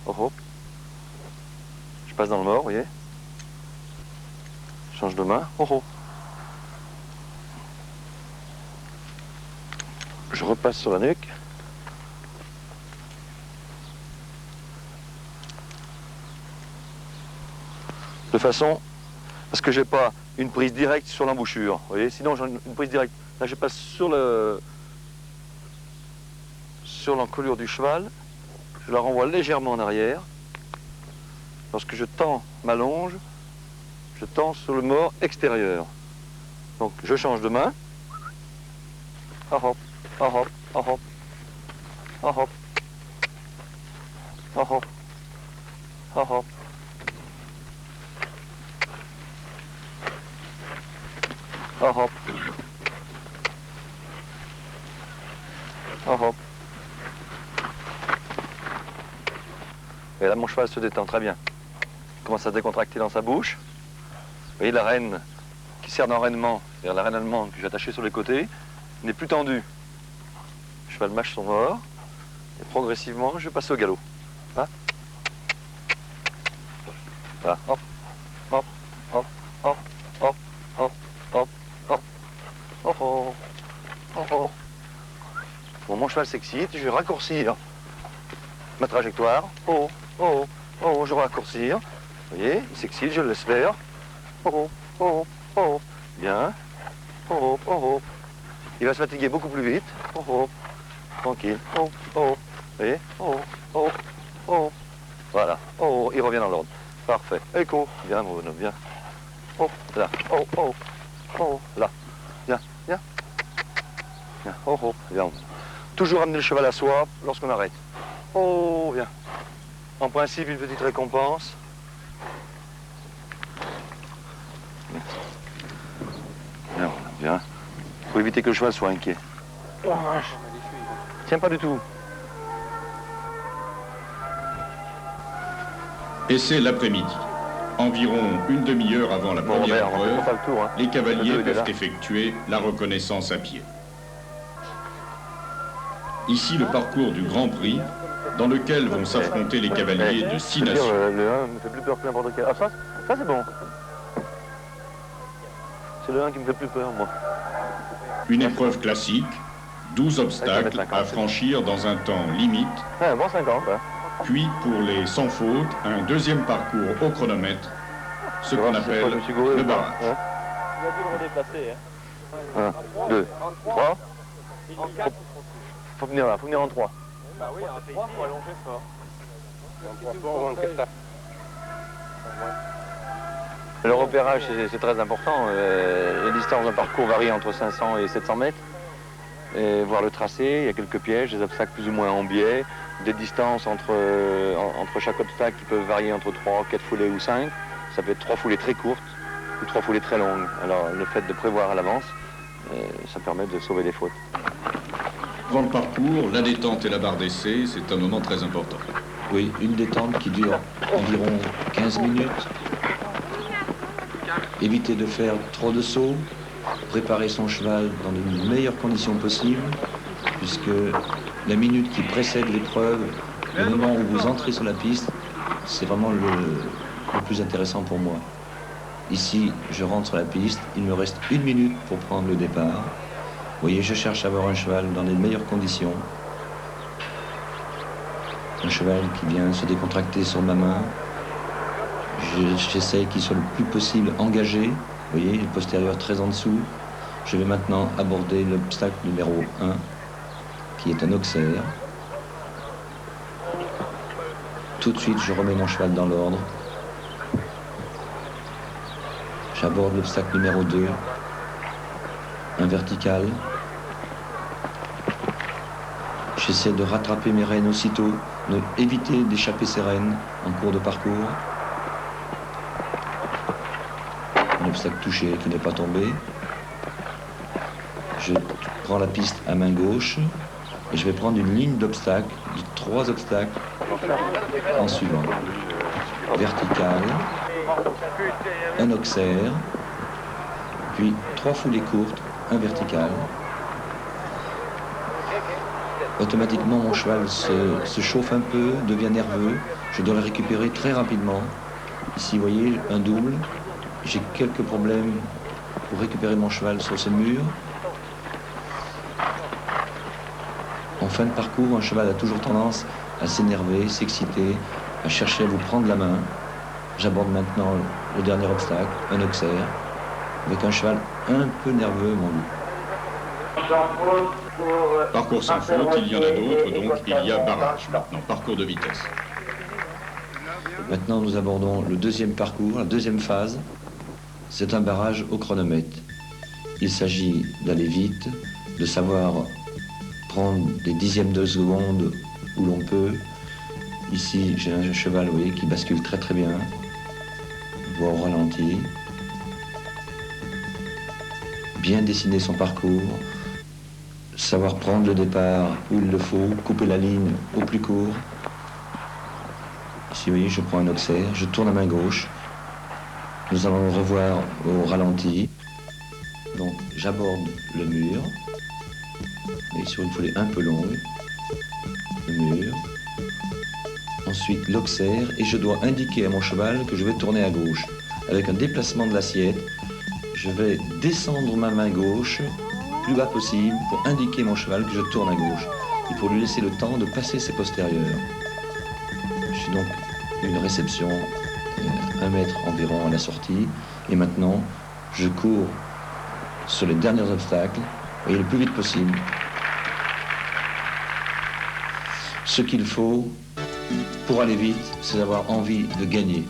Oh, oh. Je passe dans le mort, vous voyez. Je change de main. Oh, oh. Je repasse sur la nuque. De façon à ce que j'ai pas une prise directe sur l'embouchure. Vous voyez, sinon j'ai une prise directe. Là, je passe sur l'encolure du cheval. Je la renvoie légèrement en arrière. Lorsque je tends ma longe, je tends sur le mort extérieur. Donc je change de main. Hop, hop, hop, hop, hop, hop, hop, hop, hop, hop, hop. Hop, hop. Hop, hop. Et là, mon cheval se détend très bien. Il commence à se décontracter dans sa bouche. Vous voyez, la rêne qui sert d'enrainement, c'est-à-dire la rêne allemande que j'ai attachée sur les côtés, n'est plus tendue. Le cheval mâche son mort. Et progressivement, je passe au galop. Là. Voilà. Hop, hop, hop, hop, hop, hop, hop, hop. Oh oh, oh oh. Bon, mon cheval s'excite, je vais raccourcir ma trajectoire. Oh, oh, oh, je vais raccourcir. Vous voyez, il s'excite, je le laisse faire. Oh, oh, oh, bien. Oh, oh, oh. Il va se fatiguer beaucoup plus vite. Oh, oh, tranquille. Oh, oh, vous voyez, oh, oh, oh. Voilà, oh, il revient dans l'ordre. Parfait. Écho, bien, mon bonhomme, bien. Oh, là, oh, oh, oh, là. Bien, bien. Bien, oh, oh, bien. Toujours amener le cheval à soi lorsqu'on arrête. Oh, bien. En principe, une petite récompense. Bien. Bien, bien. Faut éviter que le cheval soit inquiet. Oh, tiens pas du tout. Et c'est l'après-midi. Environ une demi-heure avant la première épreuve, les cavaliers peuvent effectuer la reconnaissance à pied. Ici, le parcours du Grand Prix, dans lequel vont s'affronter les cavaliers de 6 nations. Le 1 me fait plus peur que n'importe quel. Ah, ça c'est bon. C'est le 1 qui me fait plus peur, moi. Une épreuve classique, 12 obstacles à franchir dans un temps limite. Ah, bon 50, hein. Puis, pour les sans faute, un deuxième parcours au chronomètre, ce qu'on appelle le barrage. Il a dû le redéplacer. Hein. 1, 2, 3. Faut venir là, faut venir en 3. Bah oui, en 3, faut allonger fort. Le repérage, c'est très important. Les distances d'un parcours varient entre 500 et 700 mètres. Et voir le tracé, il y a quelques pièges, des obstacles plus ou moins en biais, des distances entre chaque obstacle qui peuvent varier entre 3, 4 foulées ou 5. Ça peut être 3 foulées très courtes ou 3 foulées très longues. Alors le fait de prévoir à l'avance, ça permet de sauver des fautes. Dans le parcours, la détente et la barre d'essai, c'est un moment très important. Oui, une détente qui dure environ 15 minutes. Éviter de faire trop de sauts. Préparer son cheval dans les meilleures conditions possibles, puisque la minute qui précède l'épreuve, le moment où vous entrez sur la piste, c'est vraiment le plus intéressant pour moi. Ici, je rentre sur la piste, il me reste 1 minute pour prendre le départ. Vous voyez, je cherche à avoir un cheval dans les meilleures conditions. Un cheval qui vient se décontracter sur ma main. J'essaye qu'il soit le plus possible engagé. Vous voyez, le postérieur très en dessous. Je vais maintenant aborder l'obstacle numéro 1, qui est un auxerre. Tout de suite, je remets mon cheval dans l'ordre. J'aborde l'obstacle numéro 2, un vertical. J'essaie de rattraper mes rênes aussitôt, éviter d'échapper ces rênes en cours de parcours. Un obstacle touché qui n'est pas tombé. Je prends la piste à main gauche et je vais prendre une ligne d'obstacles, de 3 obstacles en suivant. Vertical, un auxerre, puis 3 foulées courtes, un vertical. automatiquement mon cheval se chauffe un peu, devient nerveux. Je dois le récupérer très rapidement. Ici, vous voyez, un double. J'ai quelques problèmes pour récupérer mon cheval sur ce mur. En fin de parcours, un cheval a toujours tendance à s'énerver, s'exciter, à chercher à vous prendre la main. J'aborde maintenant le dernier obstacle, un Auxerre, avec un cheval un peu nerveux, mon loup. Parcours sans faute, il y en a d'autres, donc il y a barrage maintenant, parcours de vitesse. Maintenant, nous abordons le deuxième parcours, la deuxième phase. C'est un barrage au chronomètre. Il s'agit d'aller vite, de savoir prendre des dixièmes de seconde où l'on peut. Ici, j'ai un cheval, vous voyez, qui bascule très très bien. Voit au ralenti. Bien dessiner son parcours. Savoir prendre le départ où il le faut, couper la ligne au plus court. Ici, vous voyez, je prends un Auxerre, je tourne à main gauche. Nous allons le revoir au ralenti. Donc, j'aborde le mur. Et sur une foulée un peu longue. Le mur. Ensuite, l'Auxerre. Et je dois indiquer à mon cheval que je vais tourner à gauche. Avec un déplacement de l'assiette, je vais descendre ma main gauche plus bas possible pour indiquer à mon cheval que je tourne à gauche. Il faut lui laisser le temps de passer ses postérieurs. Je suis donc une réception, 1 mètre environ à la sortie. Et maintenant, je cours sur les derniers obstacles, et le plus vite possible. Ce qu'il faut pour aller vite, c'est d'avoir envie de gagner.